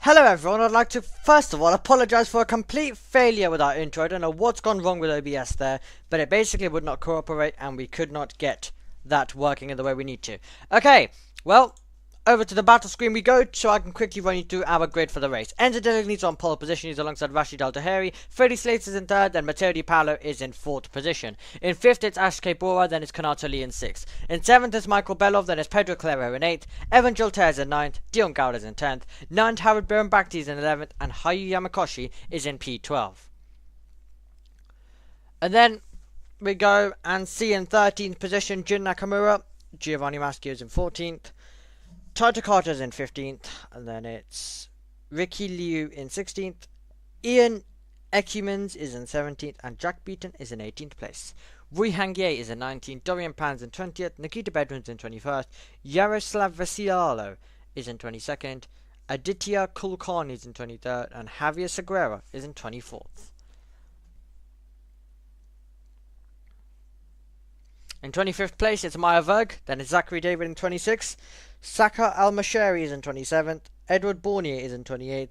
Hello everyone, I'd like to first of all apologise for a complete failure with our intro. I don't know what's gone wrong with OBS there, but it basically would not cooperate and we could not get that working in the way we need to. Okay, well, over to the battle screen we go, so I can quickly run you through our grid for the race. Enzo Delignit's on pole position, he's alongside Rashid Al-Taheri. Freddie Slates is in third, then Matteo Di Paolo is in fourth position. In fifth it's Ashke Bora, then it's Kanato Lee in sixth. In seventh it's Michael Belov, then it's Pedro Clero in eighth. Evan Jolter is in ninth, Dion Gowd is in 10th. Ninth Howard Birenbakti is in 11th, and Hayu Yamakoshi is in P12. And then we go and see in 13th position Jun Nakamura, Giovanni Maschio is in 14th. Tata Carter's in 15th, and then it's Ricky Liu in 16th, Ian Ecumans is in 17th, and Jack Beaton is in 18th place. Rui Hangye is in 19th, Dorian Pan's in 20th, Nikita Bedouin's in 21st, Yaroslav Vasialo is in 22nd, Aditya Kulkarni is in 23rd, and Javier Segura is in 24th. In 25th place, it's Maya Verg, then it's Zachary David in 26th, Saka Al-Mashari is in 27th, Edward Bornier is in 28th,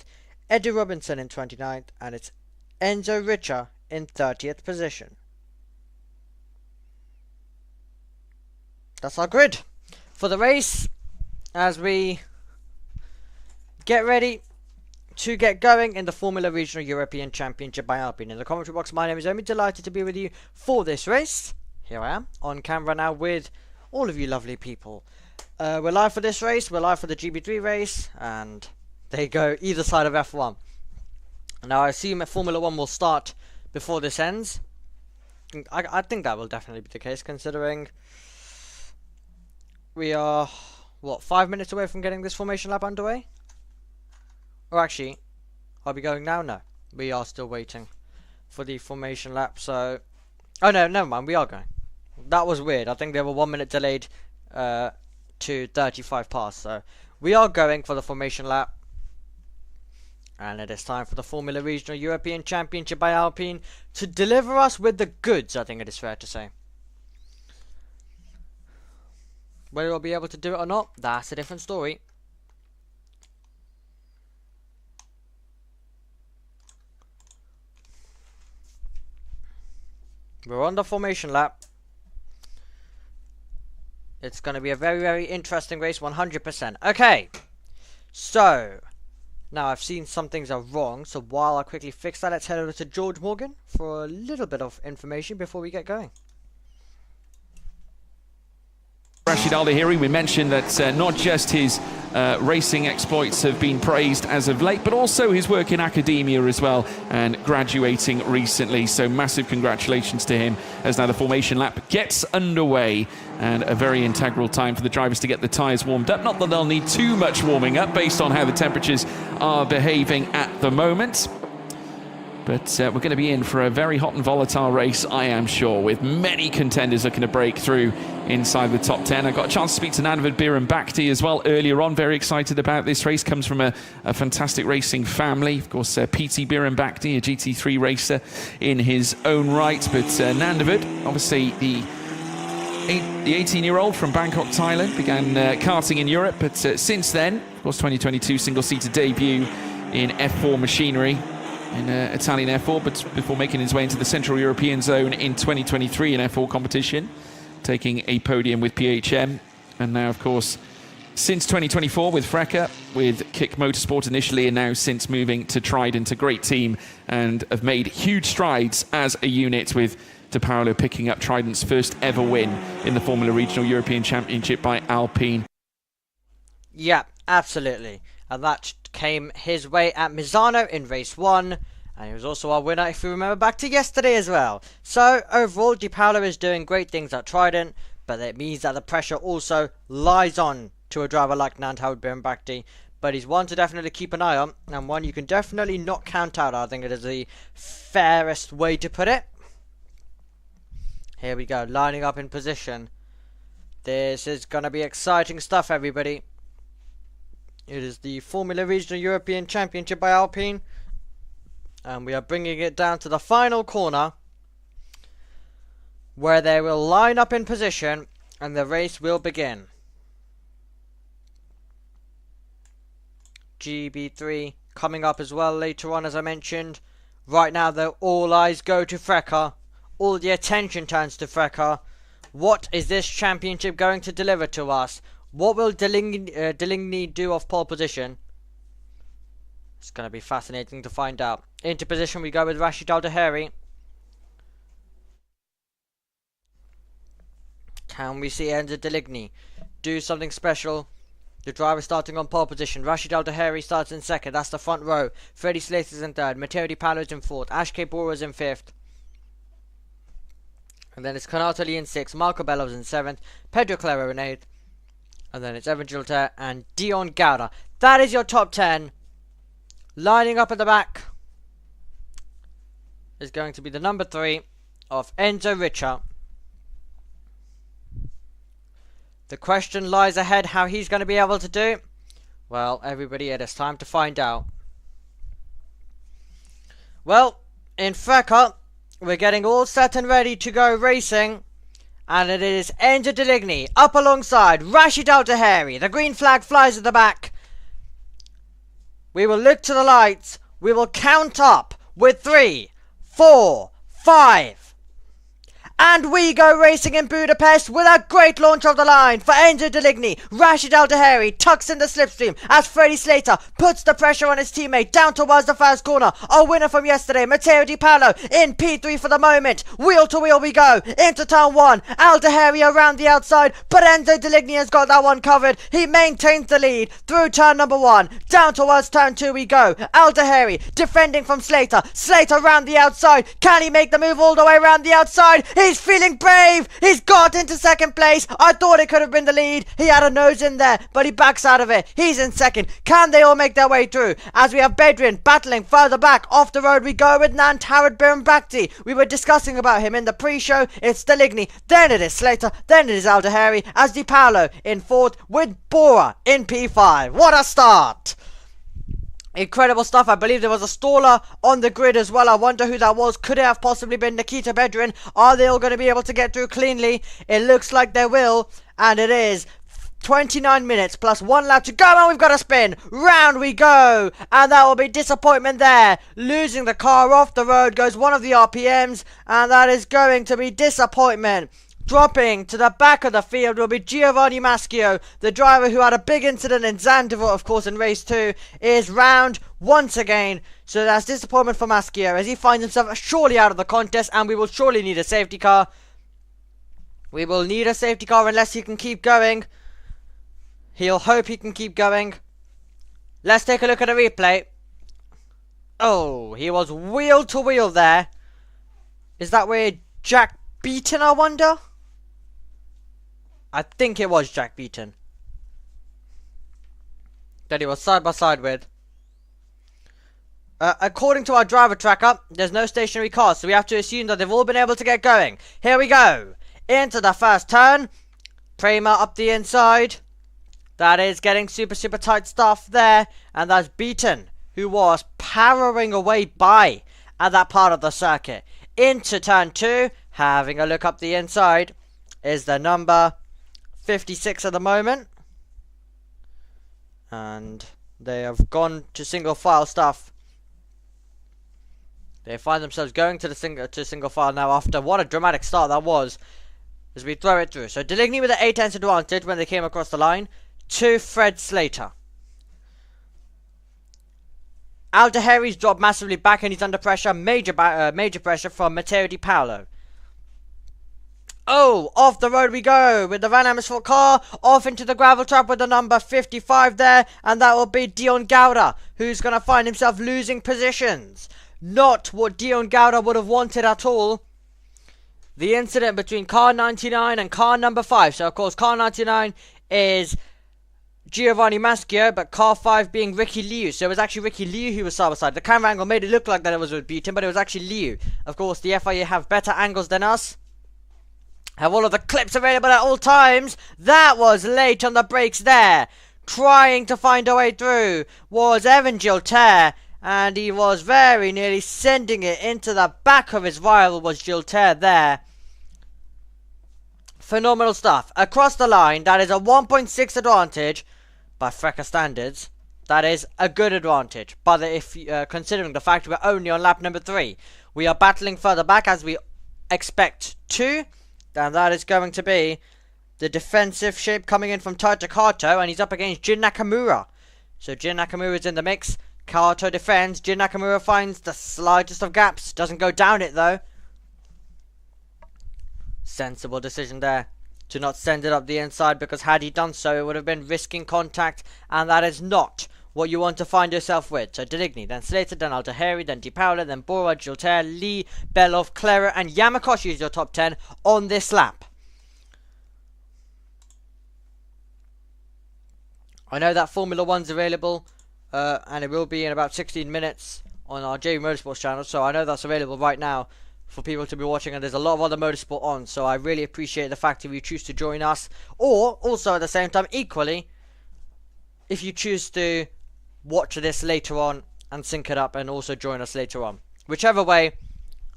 Eddie Robinson in 29th, and it's Enzo Richa in 30th position. That's our grid for the race as we get ready to get going in the Formula Regional European Championship by Alpine. In the commentary box, my name is Omi, delighted to be with you for this race. Here I am on camera now with all of you lovely people. We're live for this race, we're live for the GB3 race, and they go either side of F1. Now I assume Formula 1 will start before this ends. I think that will definitely be the case, considering we are, what, 5 minutes away from getting this formation lap underway? Or actually, are we going now? No, we are still waiting for the formation lap, so... Oh no, never mind, we are going. That was weird, I think they were 1 minute delayed to 35 past, so we are going for the formation lap. And it is time for the Formula Regional European Championship by Alpine to deliver us with the goods, I think it is fair to say. Whether we'll be able to do it or not, that's a different story. We're on the formation lap. It's going to be a very, very interesting race, 100%. Okay, so now I've seen some things are wrong, so while I quickly fix that, let's head over to George Morgan for a little bit of information before we get going. Rashid Al-Taheri, we mentioned that not just his racing exploits have been praised as of late, but also his work in academia as well, and graduating recently. So massive congratulations to him as now the formation lap gets underway, and a very integral time for the drivers to get the tyres warmed up. Not that they'll need too much warming up based on how the temperatures are behaving at the moment. But we're going to be in for a very hot and volatile race, I am sure, with many contenders looking to break through inside the top 10. I got a chance to speak to Nanavad Birenbakti as well earlier on. Very excited about this race. Comes from a fantastic racing family. Of course, PT Birenbakti, a GT3 racer in his own right. But Nanavad, obviously the 18-year-old from Bangkok, Thailand, began karting in Europe. But since then, of course, 2022 single-seater debut in F4 machinery in Italian F4, but before making his way into the Central European zone in 2023 in F4 competition, taking a podium with PHM, and now, of course, since 2024 with FRECA, with Kick Motorsport initially, and now since moving to Trident, a great team, and have made huge strides as a unit, with Di Paolo picking up Trident's first ever win in the Formula Regional European Championship by Alpine. Yeah, absolutely. And that came his way at Misano in race 1. And he was also our winner, if you remember back to yesterday as well. So, overall, Di Paolo is doing great things at Trident. But it means that the pressure also lies on to a driver like Howard Birenbakti. But he's one to definitely keep an eye on. And one you can definitely not count out. I think it is the fairest way to put it. Here we go, lining up in position. This is going to be exciting stuff, everybody. It is the Formula Regional European Championship by Alpine. And we are bringing it down to the final corner, where they will line up in position and the race will begin. GB3 coming up as well later on, as I mentioned. Right now, though, all eyes go to FRECA. All the attention turns to FRECA. What is this championship going to deliver to us? What will Deligny do off pole position? It's going to be fascinating to find out. Into position we go with Rashid Al-Daheri. Can we see Enzo Deligny do something special? The driver starting on pole position. Rashid Al-Daheri starts in second. That's the front row. Freddie Slater's in third. Matteo Di Paolo's in fourth. Ashke Bora's in fifth. And then it's Conato Lee in sixth. Marco Bello's in seventh. Pedro Claro in eighth. And then it's Evan Gilter and Dion Gauda. That is your top 10. Lining up at the back is going to be the number 3 of Enzo Richa. The question lies ahead how he's going to be able to do. Well, everybody, it is time to find out. Well, in FRECA, we're getting all set and ready to go racing. And it is Enzo Deligny up alongside Rashid Al-Daheri. The green flag flies at the back. We will look to the lights. We will count up with 3, 4, 5. And we go racing in Budapest with a great launch of the line for Enzo Deligny. Rashid Al-Daheri tucks in the slipstream as Freddie Slater puts the pressure on his teammate down towards the first corner. Our winner from yesterday, Matteo Di Paolo, in P3 for the moment. Wheel to wheel we go into turn 1. Al-Daheri around the outside, but Enzo Deligny has got that one covered. He maintains the lead through turn number 1. Down towards turn 2 we go. Al-Daheri defending from Slater. Slater around the outside. Can he make the move all the way around the outside? He's feeling brave. He's got into second place. I thought it could have been the lead. He had a nose in there, but he backs out of it. He's in second. Can they all make their way through? As we have Bedrin battling further back. Off the road we go with Nantarad Birnbakti. We were discussing about him in the pre-show. It's Deligny. Then it is Slater. Then it is Al-Daheri. As Di Paolo in fourth with Bora in P5. What a start! Incredible stuff. I believe there was a staller on the grid as well. I wonder who that was. Could it have possibly been Nikita Bedrin? Are they all going to be able to get through cleanly? It looks like they will. And it is 29 minutes plus 1 lap to go. And we've got a spin. Round we go. And that will be disappointment there. Losing the car off the road goes one of the RPMs. And that is going to be disappointment. Dropping to the back of the field will be Giovanni Maschio, the driver who had a big incident in Zandvoort, of course, in race 2, is round once again. So that's disappointment for Maschio as he finds himself surely out of the contest, and we will surely need a safety car. We will need a safety car unless he can keep going. He'll hope he can keep going. Let's take a look at a replay. Oh, he was wheel to wheel there. Is that where Jack Beaton, I wonder? I think it was Jack Beaton that he was side by side with. According to our driver tracker, there's no stationary cars, so we have to assume that they've all been able to get going. Here we go. Into the first turn. Prema up the inside. That is getting super tight stuff there. And that's Beaton, who was powering away by at that part of the circuit. Into turn 2. Having a look up the inside is the number 56 at the moment. And they have gone to single file stuff. They find themselves going to the single file now after what a dramatic start that was. As we throw it through. So Deligny with an 8/10 advantage when they came across the line to Fred Slater. Al-Daheri's dropped massively back and he's under pressure. Major pressure from Matteo Di Paolo. Oh, off the road we go with the Van Amersfoort car. Off into the gravel trap with the number 55 there. And that will be Dion Gauda, who's going to find himself losing positions. Not what Dion Gauda would have wanted at all. The incident between car 99 and car number 5. So, of course, car 99 is Giovanni Maschio, but car 5 being Ricky Liu. So it was actually Ricky Liu who was side by side. The camera angle made it look like that it was with Beaton, but it was actually Liu. Of course, the FIA have better angles than us. Have all of the clips available at all times. That was late on the brakes there. Trying to find a way through was Evan Gilter. And he was very nearly sending it into the back of his rival was Gilter there. Phenomenal stuff. Across the line, that is a 1.6 advantage by FRECA standards. That is a good advantage. But if considering the fact we're only on lap number 3, we are battling further back as we expect to, then that is going to be the defensive shape coming in from Taito Kato, and he's up against Jin Nakamura. So Jin Nakamura is in the mix. Kato defends. Jin Nakamura finds the slightest of gaps. Doesn't go down it though. Sensible decision there to not send it up the inside, because had he done so, it would have been risking contact, and that is not what you want to find yourself with. So Deligny, then Slater, then Altaheri, then Di Paola, then Bora, Gilter, Lee, Belov, Clara, and Yamakoshi is your top 10 on this lap. I know that Formula 1's available, and it will be in about 16 minutes on our JB Motorsports channel, so I know that's available right now for people to be watching, and there's a lot of other motorsport on, so I really appreciate the fact if you choose to join us, or also at the same time, equally, if you choose to watch this later on and sync it up and also join us later on. Whichever way,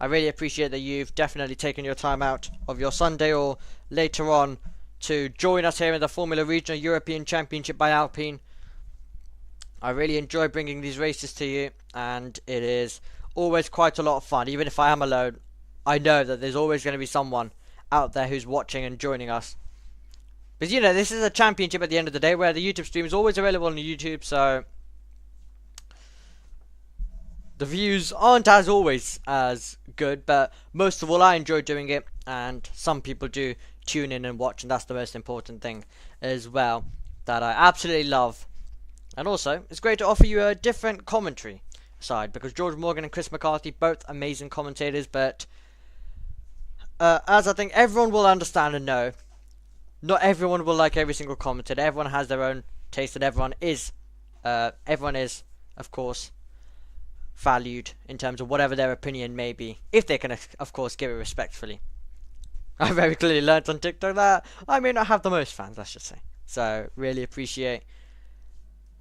I really appreciate that you've definitely taken your time out of your Sunday or later on to join us here in the Formula Regional European Championship by Alpine. I really enjoy bringing these races to you, and it is always quite a lot of fun. Even if I am alone, I know that there's always going to be someone out there who's watching and joining us. Because, you know, this is a championship at the end of the day, where the YouTube stream is always available on YouTube, so the views aren't as always as good, but most of all I enjoy doing it, and some people do tune in and watch, and that's the most important thing as well, that I absolutely love. And also, it's great to offer you a different commentary side, because George Morgan and Chris McCarthy, both amazing commentators, but as I think everyone will understand and know, not everyone will like every single commentator. Everyone has their own taste, and everyone is, of course, valued in terms of whatever their opinion may be, if they can, of course, give it respectfully. I very clearly learnt on TikTok that I may not have the most fans, let's just say. So, really appreciate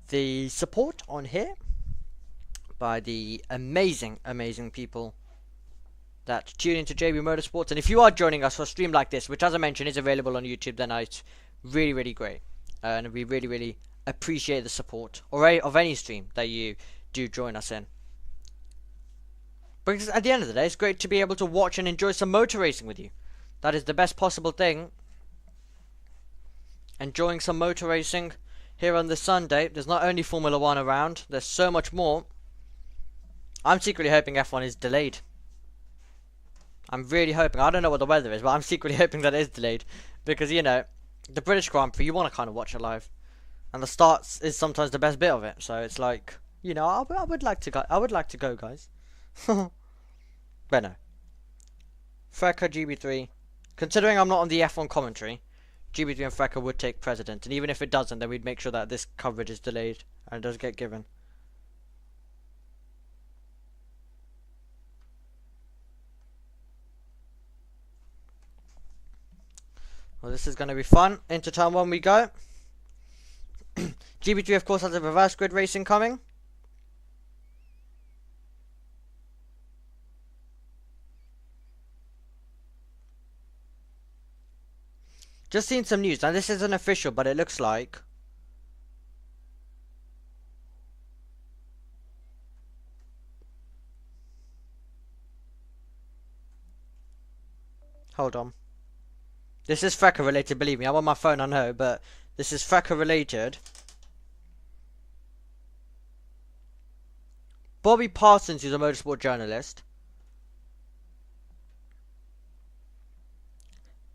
the support on here by the amazing, amazing people that tune into JB Motorsports. And if you are joining us for a stream like this, which as I mentioned is available on YouTube, then it's really, really great. And we really, really appreciate the support of any stream that you do join us in. Because at the end of the day, it's great to be able to watch and enjoy some motor racing with you. That is the best possible thing. Enjoying some motor racing here on this Sunday. There's not only Formula 1 around, there's so much more. I'm secretly hoping F1 is delayed. I'm really hoping. I don't know what the weather is, but I'm secretly hoping that it is delayed. Because, you know, the British Grand Prix, you want to kind of watch it live. And the starts is sometimes the best bit of it. So it's like, you know, I would like to go, guys. But no. FRECA GB3. Considering I'm not on the F1 commentary, GB3 and FRECA would take precedent. And even if it doesn't, then we'd make sure that this coverage is delayed and it does get given. Well, this is going to be fun. Into turn 1 we go. GB3, of course, has a reverse grid racing coming. Just seen some news. Now, this isn't official, but it looks like hold on. This is FRECA related, believe me. I'm on my phone, I know, but this is FRECA related. Bobby Parsons, who's a motorsport journalist,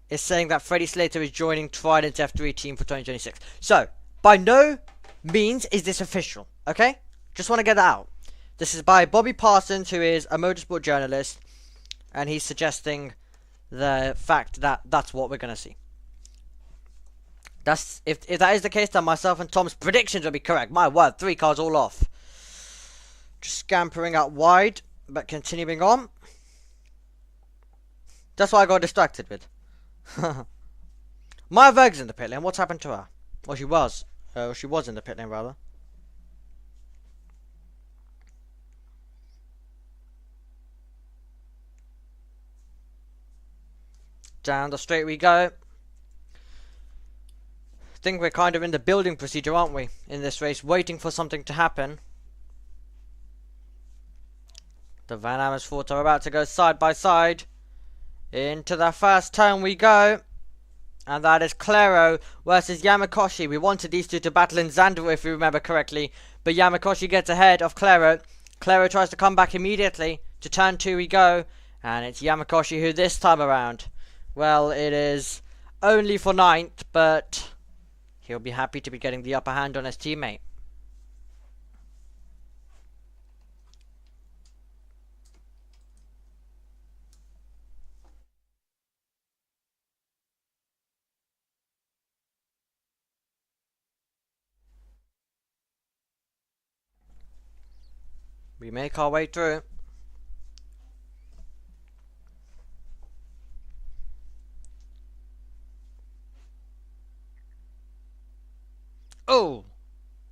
is saying that Freddie Slater is joining Trident's F3 team for 2026. So, by no means is this official, okay? Just want to get that out. This is by Bobby Parsons, who is a motorsport journalist, and he's suggesting the fact that that's what we're going to see. That's if that is the case, then myself and Tom's predictions will be correct. My word, 3 cars all off. Just scampering out wide, but continuing on. That's what I got distracted with. Maya Berg's in the pit lane. What's happened to her? Well, she was in the pit lane, rather. Down the straight we go. think we're kind of in the building procedure, aren't we? In this race, waiting for something to happen. The Van Amersfoort are about to go side by side. Into the first turn we go. And that is Claro versus Yamakoshi. We wanted these two to battle in Zandvoort, if you remember correctly. But Yamakoshi gets ahead of Claro. Claro tries to come back immediately. To turn 2 we go. And it's Yamakoshi who this time around, well, it is only for 9th, but he'll be happy to be getting the upper hand on his teammate. We make our way through. Oh!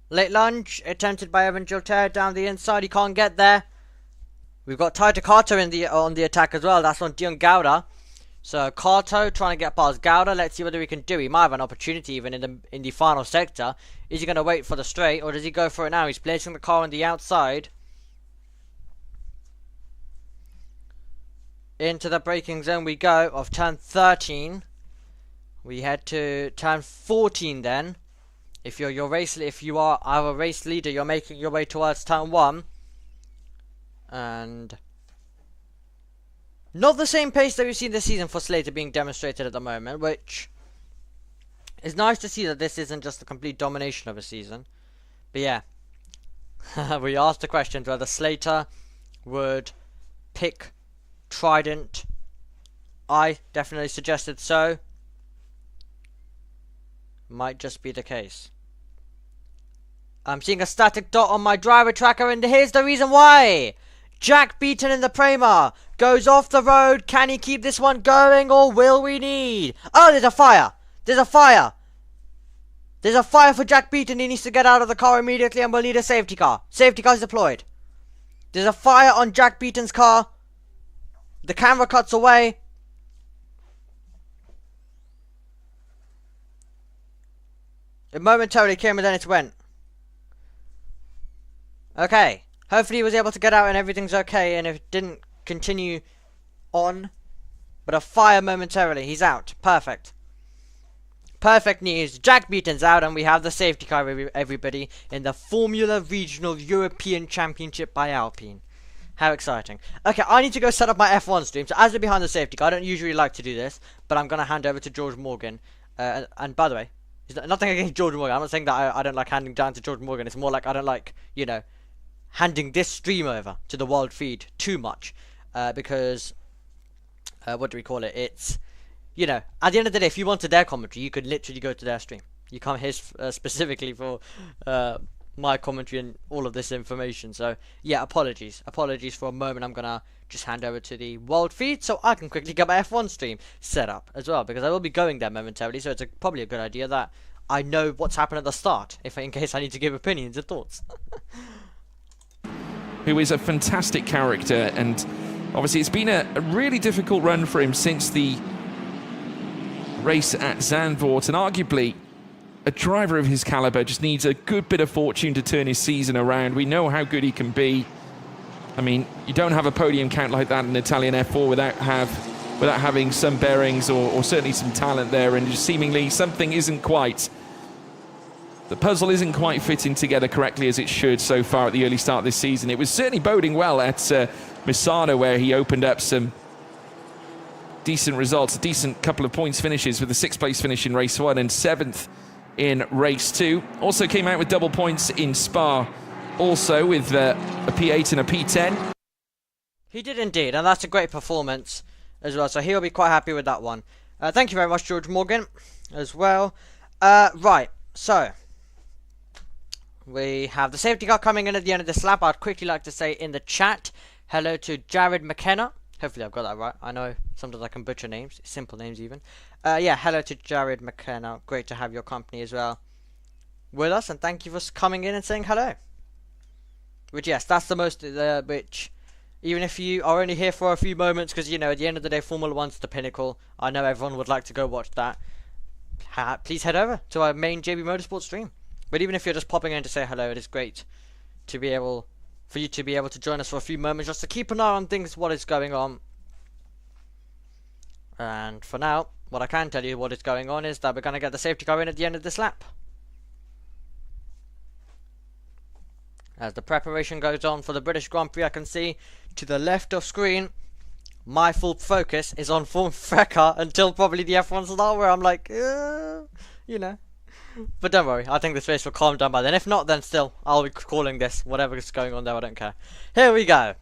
Late lunge, attempted by Evan Gilter down the inside, he can't get there. We've got Taito Kato on the attack as well, that's on Dion Gauda. So Kato trying to get past Gauda, let's see whether he can do. He might have an opportunity even in the final sector. Is he going to wait for the straight, or does he go for it now? He's placing the car on the outside. Into the braking zone we go of turn 13. We head to turn 14 then. If you are our race leader, you're making your way towards turn 1. And not the same pace that we've seen this season for Slater being demonstrated at the moment, which is nice to see that this isn't just a complete domination of a season. But yeah, we asked the question whether Slater would pick Trident. I definitely suggested so. Might just be the case. I'm seeing a static dot on my driver tracker, and here's the reason why. Jack Beaton in the Prema goes off the road. Can he keep this one going, or will we need... Oh, there's a fire. There's a fire. There's a fire for Jack Beaton. He needs to get out of the car immediately, and we'll need a safety car. Safety car is deployed. There's a fire on Jack Beaton's car. The camera cuts away. It momentarily came and then it went. Okay. Hopefully he was able to get out and everything's okay and it didn't continue on. But a fire momentarily. He's out. Perfect. Perfect news. Jack Beaton's out and we have the safety car, everybody, in the Formula Regional European Championship by Alpine. How exciting. Okay, I need to go set up my F1 stream. So as we're behind the safety car, I don't usually like to do this, but I'm going to hand over to George Morgan. And by the way, nothing against George Morgan. I'm not saying that I don't like handing down to George Morgan. It's more like I don't like, you know, handing this stream over to the world feed too much. Because, what do we call it? It's, you know, at the end of the day, if you wanted their commentary, you could literally go to their stream. You come here specifically for my commentary and all of this information. So, yeah, apologies. Apologies for a moment. I'm going to just hand over to the world feed so I can quickly get my F1 stream set up as well. Because I will be going there momentarily. So it's probably a good idea that I know what's happened at the start, in case I need to give opinions and thoughts. Who is a fantastic character, and obviously it's been a really difficult run for him since the race at Zandvoort, and arguably a driver of his caliber just needs a good bit of fortune to turn his season around. We know how good he can be. I mean, you don't have a podium count like that in Italian F4 without having some bearings or certainly some talent there, and just seemingly something isn't quite... The puzzle isn't quite fitting together correctly as it should so far at the early start of this season. It was certainly boding well at Misano, where he opened up some decent results, a decent couple of points finishes with a 6th place finish in race 1 and 7th in race 2. Also came out with double points in Spa, also with a P8 and a P10. He did indeed, and that's a great performance as well, so he'll be quite happy with that one. Thank you very much, George Morgan, as well. Right, so... we have the safety car coming in at the end of this lap. I'd quickly like to say in the chat, hello to Jared McKenna. Hopefully I've got that right. I know sometimes I can butcher names, simple names even. Yeah, hello to Jared McKenna. Great to have your company as well with us. And thank you for coming in and saying hello. Which, yes, that's the most, which, even if you are only here for a few moments, because, you know, at the end of the day, Formula 1's the pinnacle. I know everyone would like to go watch that. please head over to our main JB Motorsports stream. But even if you're just popping in to say hello, it is great to be able, for you to be able to join us for a few moments just to keep an eye on things, what is going on. And for now, what I can tell you what is going on is that we're going to get the safety car in at the end of this lap. As the preparation goes on for the British Grand Prix, I can see to the left of screen, my full focus is on FRECA until probably the F1 start, where I'm like, you know. But don't worry, I think this race will calm down by then. If not, then still, I'll be calling this. Whatever is going on there, I don't care. Here we go.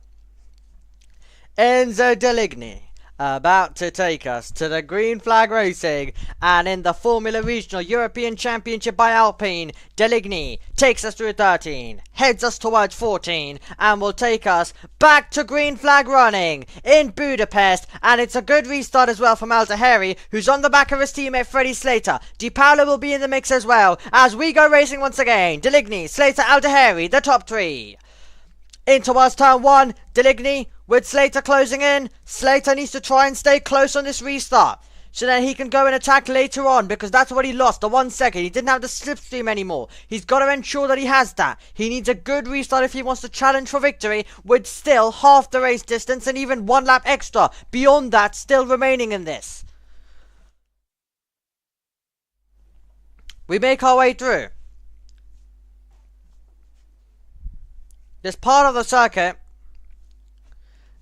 Enzo Deligny, about to take us to the green flag racing, and in the Formula Regional European Championship by Alpine, Deligny takes us through 13, heads us towards 14, and will take us back to green flag running in Budapest. And it's a good restart as well from Al-Tahiri, who's on the back of his teammate Freddie Slater. Di Paolo will be in the mix as well as we go racing once again. Deligny, Slater, Al-Tahiri, the top three. In towards turn 1, Deligny with Slater closing in. Slater needs to try and stay close on this restart, so then he can go and attack later on, because that's what he lost, the 1 second. He didn't have the slipstream anymore. He's got to ensure that he has that. He needs a good restart if he wants to challenge for victory, with still half the race distance and even 1 lap extra beyond that still remaining in this. We make our way through this part of the circuit.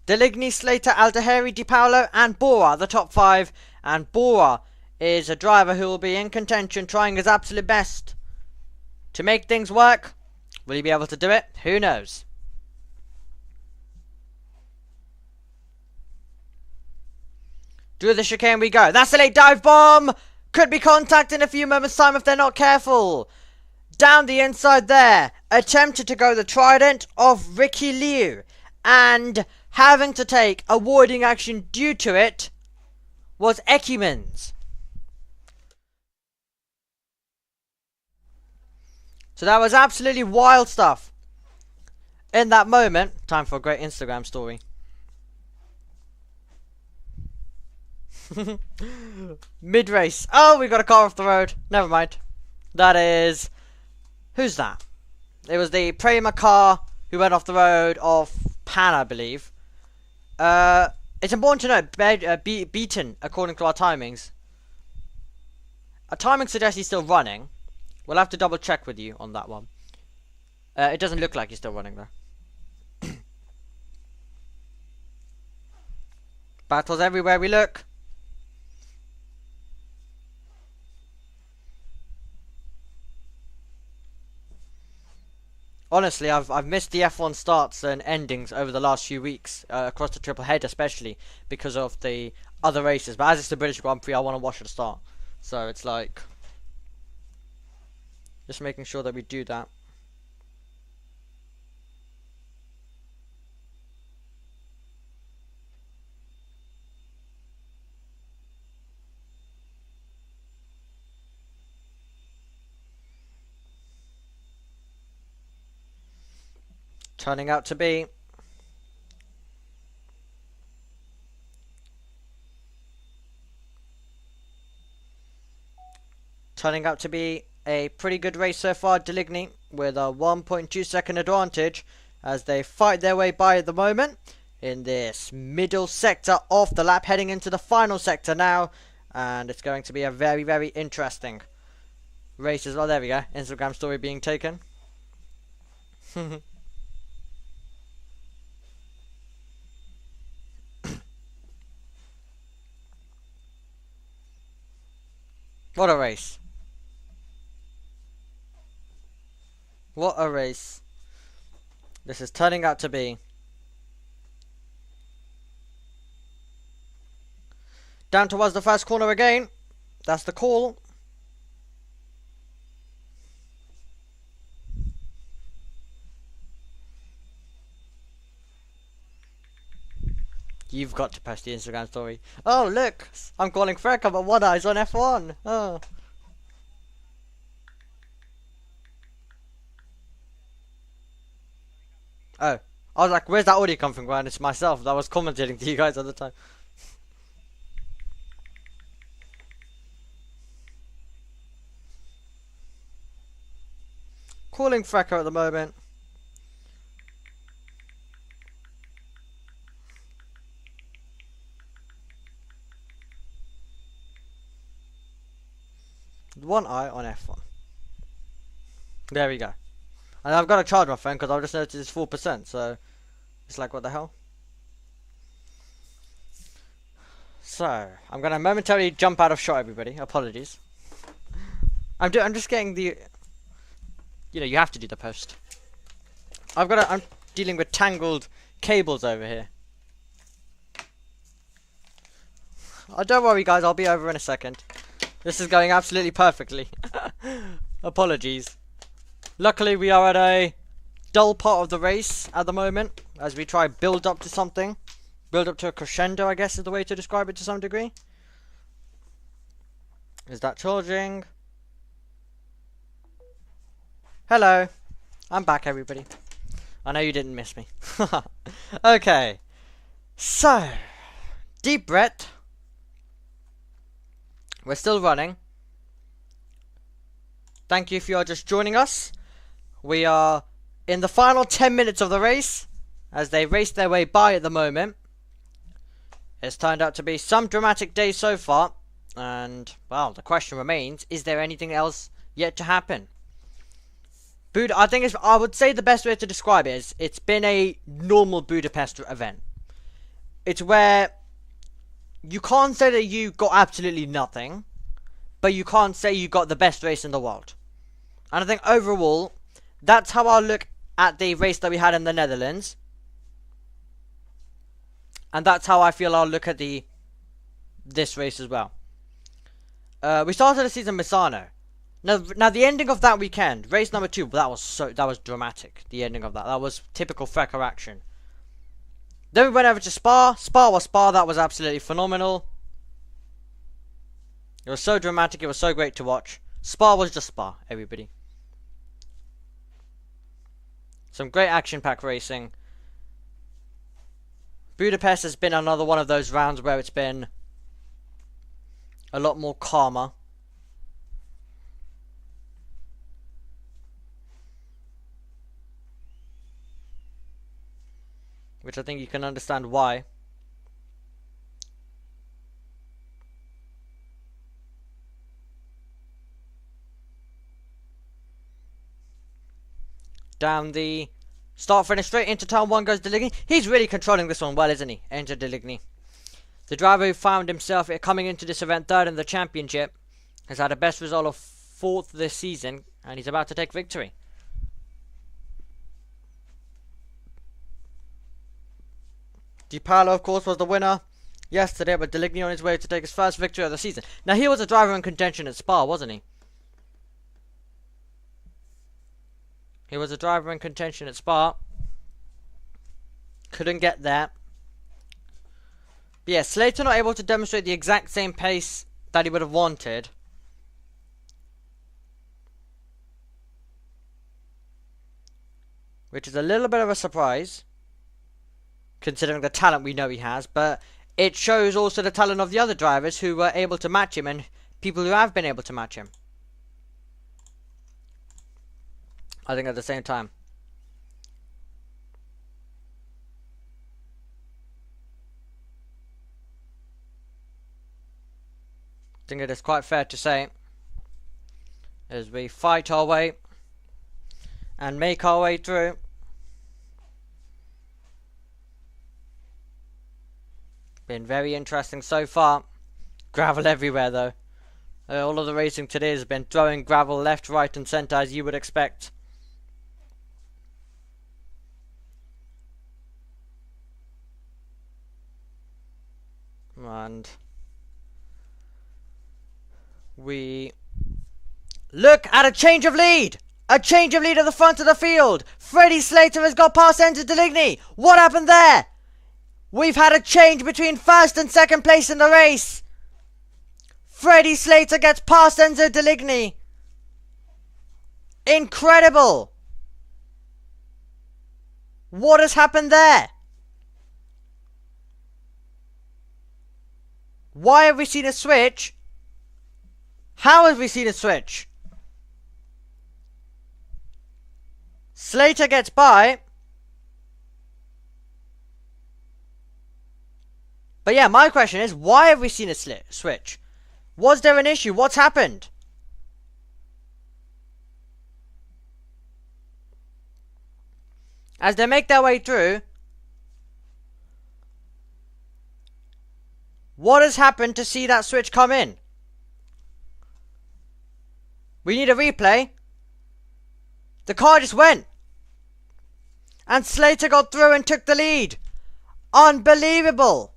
Deligny, Slater, Al-Tahiri, Di Paolo and Bora, the top 5. And Bora is a driver who will be in contention, trying his absolute best to make things work. Will he be able to do it? Who knows? Through the chicane we go. That's a late dive bomb! Could be contact in a few moments' time if they're not careful. Down the inside there, attempted to go the trident of Ricky Liu, and having to take avoiding action due to it was Ekimans. So that was absolutely wild stuff. In that moment, time for a great Instagram story. Mid-race. Oh, we got a car off the road. Never mind. That is... Who's that? It was the Prema car who went off the road of Pan, I believe. It's important to note, beaten according to our timings. Our timing suggests he's still running. We'll have to double check with you on that one. It doesn't look like he's still running though. Battles everywhere we look. Honestly, I've missed the F1 starts and endings over the last few weeks, across the triple head especially, because of the other races. But as it's the British Grand Prix, I want to watch it start. So it's like, just making sure that we do that. Turning out to be a pretty good race so far. Deligny with a 1.2 second advantage as they fight their way by at the moment in this middle sector of the lap, heading into the final sector now, and it's going to be a very, very interesting race as well. There we go, Instagram story being taken. What a race. What a race this is turning out to be. Down towards the first corner again. That's the call. You've got to post the Instagram story. Oh, look! I'm calling FRECA, but One Eye's on F1. Oh. Oh. I was like, where's that audio coming from? And it's myself that was commentating to you guys at the time. Calling FRECA at the moment. One eye on F1. There we go. And I've got to charge my phone because I've just noticed it's 4%, so it's like, what the hell? So, I'm going to momentarily jump out of shot, everybody. Apologies. I'm just getting the... You know, you have to do the post. I'm dealing with tangled cables over here. Oh, don't worry, guys. I'll be over in a second. This is going absolutely perfectly. Apologies. Luckily, we are at a dull part of the race at the moment, as we try build up to something. Build up to a crescendo, I guess is the way to describe it to some degree. Is that charging? Hello. I'm back, everybody. I know you didn't miss me. Okay. So, deep breath. We're still running. Thank you if you are just joining us. We are in the final 10 minutes of the race, as they race their way by at the moment. It's turned out to be some dramatic day so far, and, well, the question remains, is there anything else yet to happen? I would say the best way to describe it is, it's been a normal Budapest event. It's where you can't say that you got absolutely nothing, but you can't say you got the best race in the world. And I think overall, that's how I look at the race that we had in the Netherlands. And that's how I feel I'll look at this race as well. We started the season Misano. Now the ending of that weekend, race number 2, that was dramatic. The ending of that was typical FRECA action. Then we went over to Spa. Spa was Spa. That was absolutely phenomenal. It was so dramatic. It was so great to watch. Spa was just Spa, everybody. Some great action-packed racing. Budapest has been another one of those rounds where it's been a lot more calmer. Which I think you can understand why. Down the start finish straight into turn 1 goes Deligny. He's really controlling this one well, isn't he? Enter Deligny. The driver who found himself coming into this event 3rd in the championship has had a best result of 4th this season, and he's about to take victory. Di Paolo, of course, was the winner yesterday, but Deligny on his way to take his first victory of the season. Now, he was a driver in contention at Spa, wasn't he? He was a driver in contention at Spa. Couldn't get there. But yeah, Slater not able to demonstrate the exact same pace that he would have wanted. Which is a little bit of a surprise, considering the talent we know he has. But it shows also the talent of the other drivers who were able to match him, and people who have been able to match him. I think at the same time. I think it is quite fair to say, as we fight our way and make our way through. Been very interesting so far. Gravel everywhere though. All of the racing today has been throwing gravel left, right and centre, as you would expect. And we look at a change of lead. A change of lead at the front of the field. Freddie Slater has got past Enzo Deligny. What happened there? We've had a change between first and second place in the race. Freddie Slater gets past Enzo Deligny. Incredible. What has happened there? Why have we seen a switch? How have we seen a switch? Slater gets by. But yeah, my question is, why have we seen a switch? Was there an issue? What's happened? As they make their way through, what has happened to see that switch come in? We need a replay. The car just went. And Slater got through and took the lead. Unbelievable.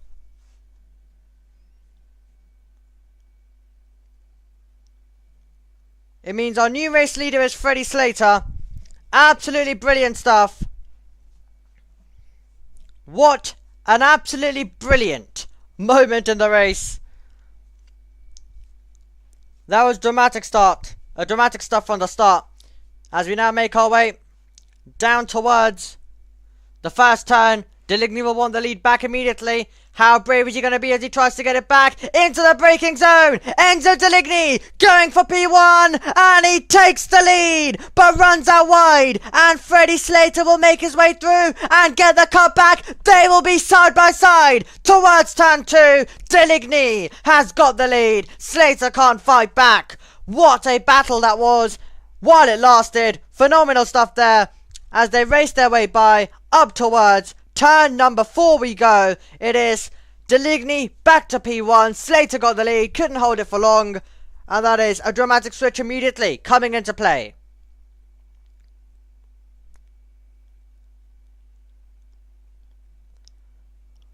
It means our new race leader is Freddie Slater. Absolutely brilliant stuff. What an absolutely brilliant moment in the race. That was dramatic start. A dramatic stuff from the start. As we now make our way down towards the first turn. Deligny will want the lead back immediately. How brave is he going to be as he tries to get it back into the braking zone? Enzo Deligny going for P1 and he takes the lead but runs out wide, and Freddie Slater will make his way through and get the cut back. They will be side by side towards turn 2. Deligny has got the lead. Slater can't fight back. What a battle that was while it lasted. Phenomenal stuff there as they race their way by up towards turn number 4 we go. It is Deligny back to P1. Slater got the lead, couldn't hold it for long. And that is a dramatic switch immediately coming into play.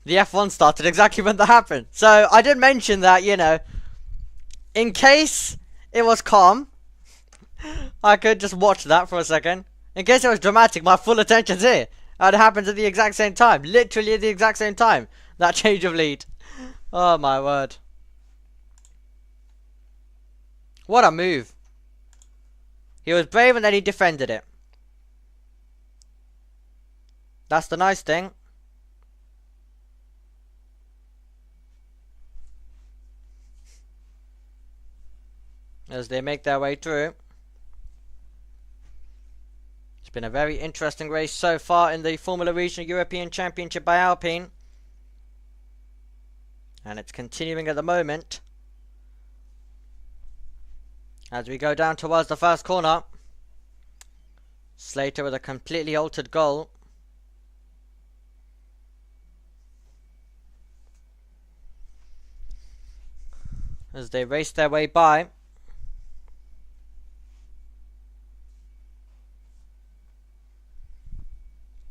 The F1 started exactly when that happened. So I did mention that, you know, in case it was calm, I could just watch that for a second. In case it was dramatic, my full attention's here. And it happens at the exact same time. Literally at the exact same time. That change of lead. Oh my word. What a move. He was brave and then he defended it. That's the nice thing. As they make their way through. Been a very interesting race so far in the Formula Regional European Championship by Alpine. And it's continuing at the moment. As we go down towards the first corner. Slater with a completely altered goal. As they race their way by.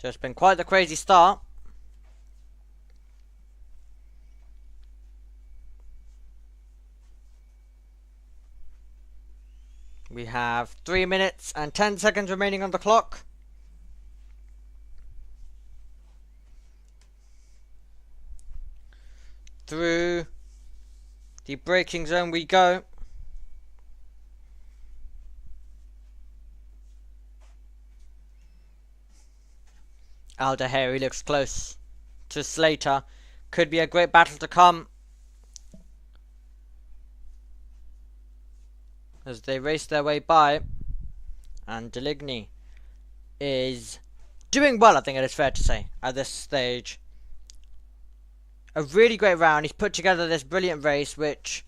Just been quite the crazy start. We have 3 minutes and 10 seconds remaining on the clock. Through the braking zone we go. Alderhairy looks close to Slater. Could be a great battle to come. As they race their way by. And Deligny is doing well, I think it is fair to say, at this stage. A really great round. He's put together this brilliant race, which...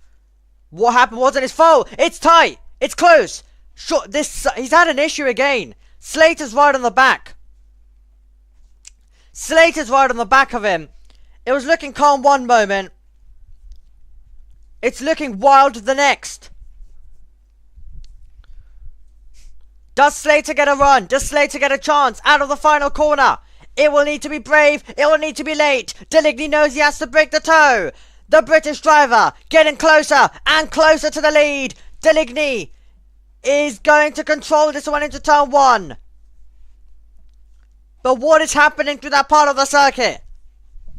What happened wasn't his fault. It's tight. It's close. Sure, he's had an issue again. Slater's right on the back. Slater's right on the back of him. It was looking calm one moment. It's looking wild the next. Does Slater get a run? Does Slater get a chance out of the final corner? It will need to be brave. It will need to be late. Deligny knows he has to break the toe. The British driver getting closer and closer to the lead. Deligny is going to control this one into turn 1. But what is happening through that part of the circuit?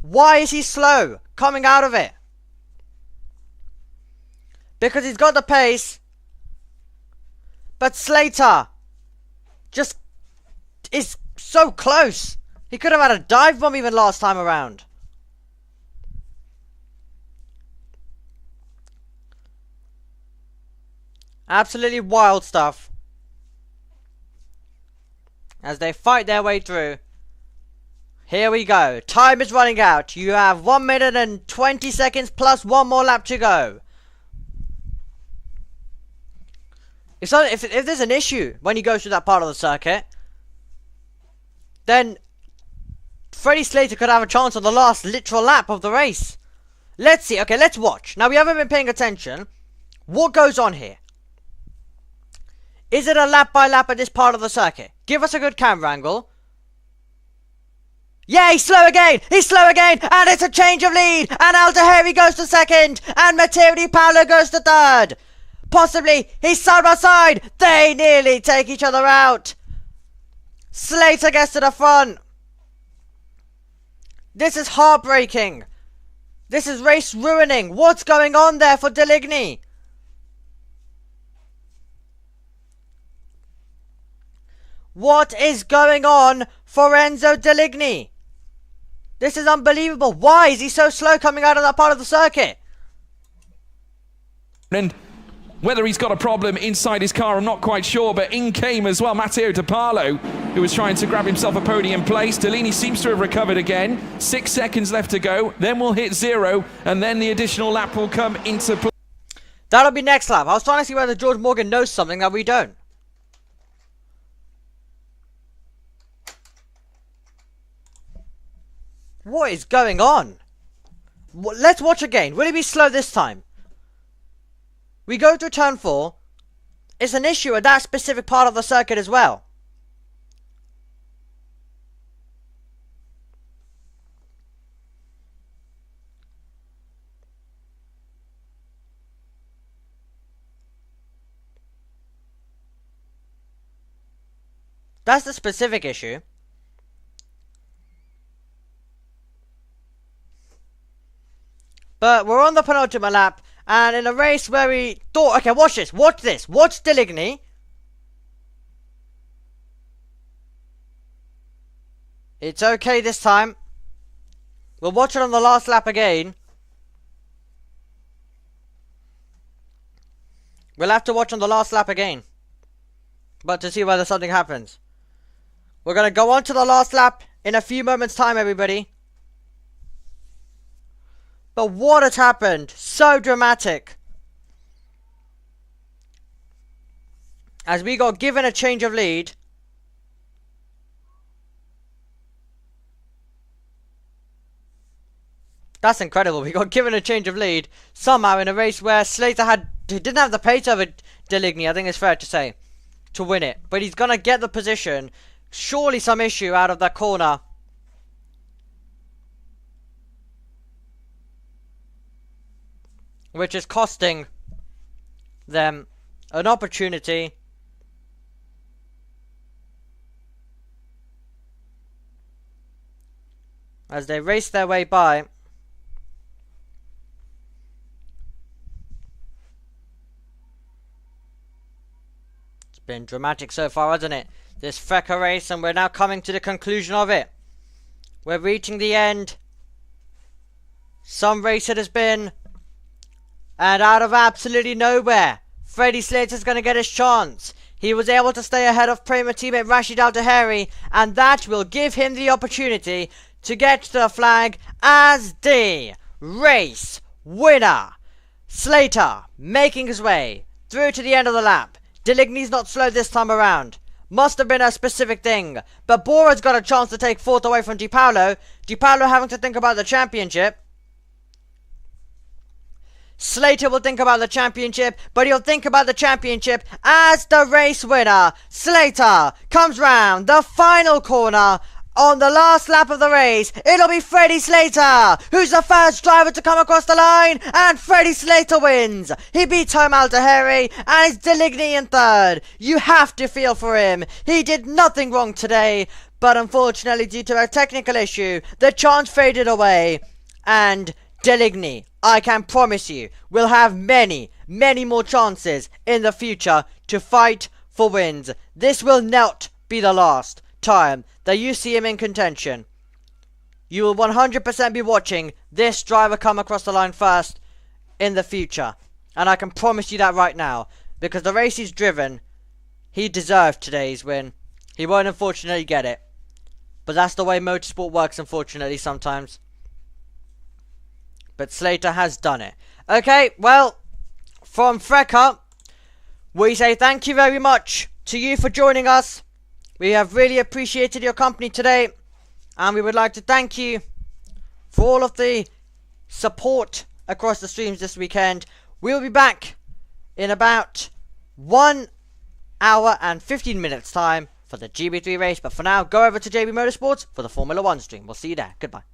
Why is he slow coming out of it? Because he's got the pace. But Slater just is so close. He could have had a dive bomb even last time around. Absolutely wild stuff. as they fight their way through. Here we go. Time is running out. You have 1 minute and 20 seconds plus one more lap to go. If there's an issue when you go through that part of the circuit, then Freddie Slater could have a chance on the last literal lap of the race. Let's see. Okay, let's watch. Now, we haven't been paying attention. What goes on here? Is it a lap by lap at this part of the circuit? Give us a good camera angle. Yeah, he's slow again! He's slow again! And it's a change of lead! And Aldeheri goes to second! And Matteo Di Paolo goes to third! Possibly, he's side by side! They nearly take each other out! Slater gets to the front! This is heartbreaking! This is race ruining! What's going on there for Deligny? What is going on for Enzo Deligny? This is unbelievable. Why is he so slow coming out of that part of the circuit? And whether he's got a problem inside his car, I'm not quite sure, but in came as well Matteo Di Paolo, who was trying to grab himself a podium place. Deligny seems to have recovered again. 6 seconds left to go. Then we'll hit 0, and then the additional lap will come into play. That'll be next lap. I was trying to see whether George Morgan knows something that we don't. What is going on? Let's watch again. Will he be slow this time? We go through turn 4. It's an issue at that specific part of the circuit as well. That's the specific issue. But we're on the penultimate lap, and in a race where we thought, okay, watch this, watch Deligny. It's okay this time. We'll watch it on the last lap again. We'll have to watch on the last lap again. But to see whether something happens. We're going to go on to the last lap in a few moments' time, everybody. But what has happened? So dramatic. As we got given a change of lead. That's incredible. We got given a change of lead somehow in a race where Slater didn't have the pace over Deligny, I think it's fair to say, to win it. But he's going to get the position. Surely some issue out of that corner. Which is costing them an opportunity as they race their way by. It's been dramatic so far, hasn't it? This FRECA race, and we're now coming to the conclusion of it. We're reaching the end. Some race it has been. And out of absolutely nowhere, Freddie Slater's going to get his chance. He was able to stay ahead of Prema teammate Rashid Aldeheri, and that will give him the opportunity to get to the flag as the race winner. Slater making his way through to the end of the lap. Deligny's not slow this time around. Must have been a specific thing. But Bora's got a chance to take 4th away from Di Paolo. Di Paolo having to think about the championship. Slater will think about the championship, but he'll think about the championship as the race winner. Slater comes round the final corner on the last lap of the race. It'll be Freddie Slater, who's the first driver to come across the line, and Freddie Slater wins. He beats home Aldeheri, and it's Deligny in 3rd. You have to feel for him. He did nothing wrong today, but unfortunately due to a technical issue, the chance faded away, and Deligny, I can promise you, will have many, many more chances in the future to fight for wins. This will not be the last time that you see him in contention. You will 100% be watching this driver come across the line first in the future. And I can promise you that right now. Because the race he's driven, he deserved today's win. He won't unfortunately get it. But that's the way motorsport works, unfortunately, sometimes. But Slater has done it. Okay, well, from FRECA, we say thank you very much to you for joining us. We have really appreciated your company today. And we would like to thank you for all of the support across the streams this weekend. We'll be back in about 1 hour and 15 minutes time for the GB3 race. But for now, go over to JB Motorsports for the Formula 1 stream. We'll see you there. Goodbye.